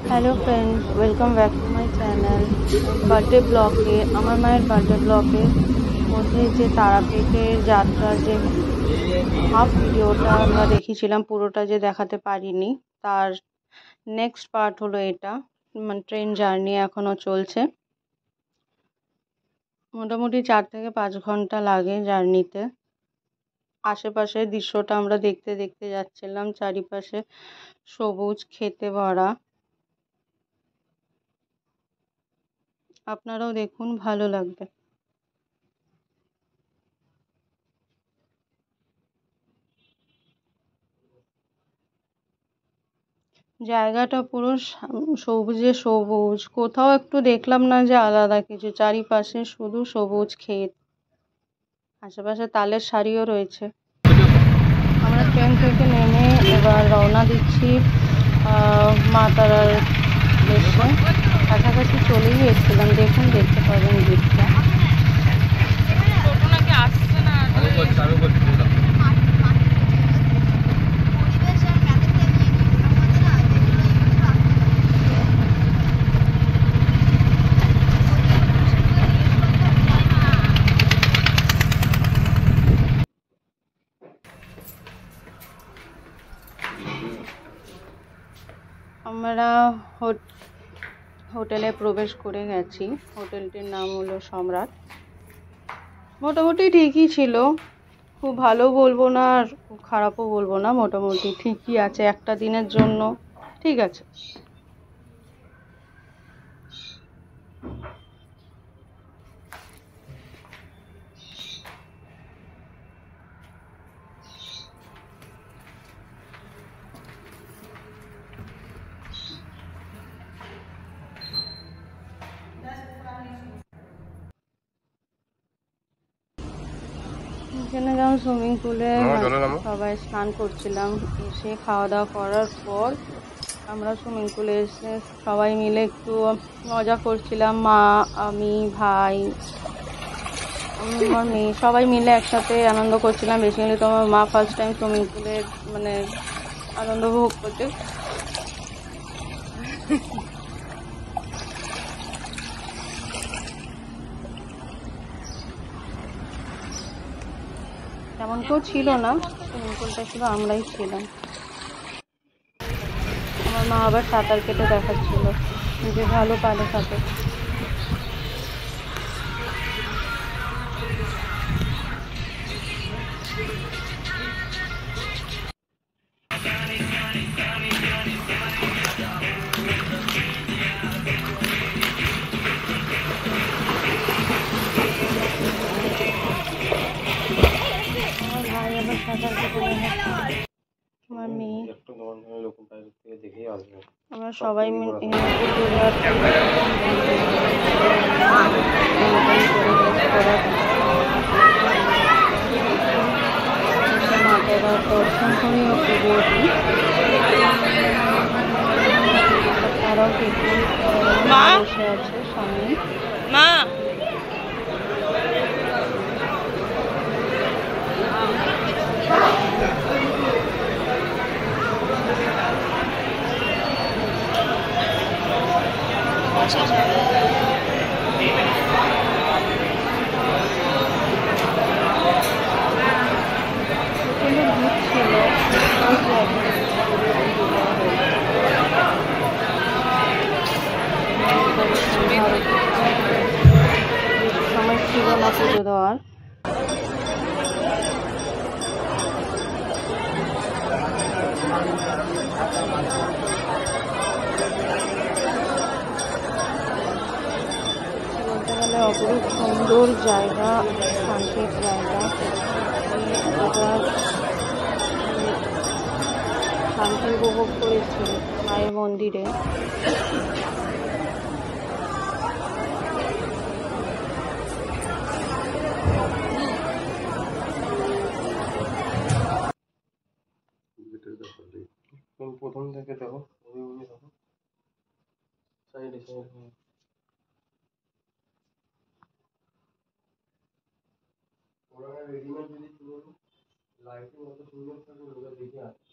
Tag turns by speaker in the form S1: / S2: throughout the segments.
S1: Hello friends, welcome back to my channel. Birthday ব্লগে, আমার মায়ের বার্থডে ব্লগের মধ্যে যে তারাপীঠের যাত্রার যে হাফ ভিডিওটা আমরা দেখেছিলাম, পুরোটা যে দেখাতে পারিনি, তার নেক্সট পার্ট হলো এটা। মানে ট্রেন জার্নি এখনও চলছে। মোটামুটি 4 থেকে 5 ঘন্টা লাগে জার্নিতে। আশেপাশের দৃশ্যটা আমরা দেখতে দেখতে যাচ্ছিলাম, চারিপাশে সবুজ ক্ষেতে ভরা। আপনারাও দেখুন, ভালো লাগবে। জায়গাটা পুরো সবুজে সবুজ, কোথাও একটু দেখলাম না যে আলাদা কিছু, চারিপাশে শুধু সবুজ ক্ষেত, আশেপাশে তালের সারিও রয়েছে। আমরা ট্রেন থেকে নেমে এবার রওনা দিচ্ছি মা তারার দেশে। কাছাকাছি চলেই এসেছিলাম, দেখুন দেখতে পাবেন দিকটা। আমরা হোটেলে প্রবেশ করে গেছি। হোটেলটির নাম হলো সম্রাট। মোটামুটি ঠিকই ছিল, খুব ভালো বলবো না আর খুব খারাপও বলবো না, মোটামুটি ঠিকই আছে, একটা দিনের জন্য ঠিক আছে। এখানে যেমন সুইমিং পুলে সবাই স্নান করছিলাম, এসে খাওয়া দাওয়া করার পর আমরা সুইমিং পুলে এসে সবাই মিলে একটু মজা করছিলাম। মা, আমি, ভাই, আমার মেয়ে, সবাই মিলে একসাথে আনন্দ করছিলাম। বেসিক্যালি তো আমার মা ফার্স্ট টাইম সুইমিং পুলে মানে আনন্দ উপভোগ করতে। তেমন কেউ ছিল না, সুইমিং পুলটা শুধু আমরাই ছিলাম। আমার মা আবার সাঁতার কেটে দেখাচ্ছিল যে ভালো পারে সাঁতার। আমার ভাই আবার সাঁতার কেটে দেখাচ্ছে, আমার মেয়ে, আমরা সবাই মিলে মাতারা দর্শন করি ও পুজো দিই। তারাও দেখুন বসে আছে সামনে। মা সময় ছিল না পুজো দেওয়ার। বলতে গেলে অপরূপ সুন্দর জায়গা, শান্তির জায়গা, এটা শান্তি উপভোগ করেছি মায়ের মন্দিরে।
S2: প্রথম থেকে দেখো, সাইডে সাইডে ওরা রেডিমেড যদি লাইটিং অত সুন্দর থাকে, ওরা দেখে আসে।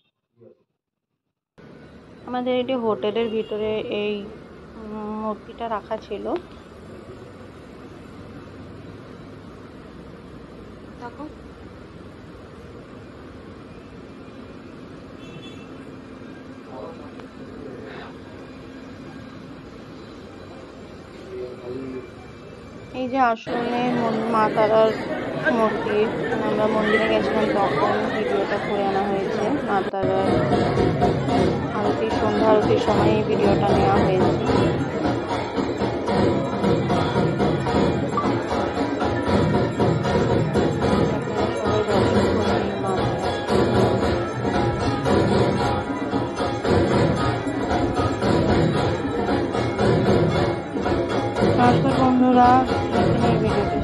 S1: আমাদের এটি হোটেলের ভিতরে এই মূর্তিটা রাখা ছিল। দেখো এই যে আসলে মা তারার মূর্তি, আমরা মন্দিরে গেছিলাম তখন ভিডিওটা করে আনা হয়েছে। মা তারার আরতি, সন্ধ্যা আরতির সময় এই ভিডিওটা নেওয়া হয়েছে। নমস্কার বন্ধুরা, এখানে এই ভিডিওটি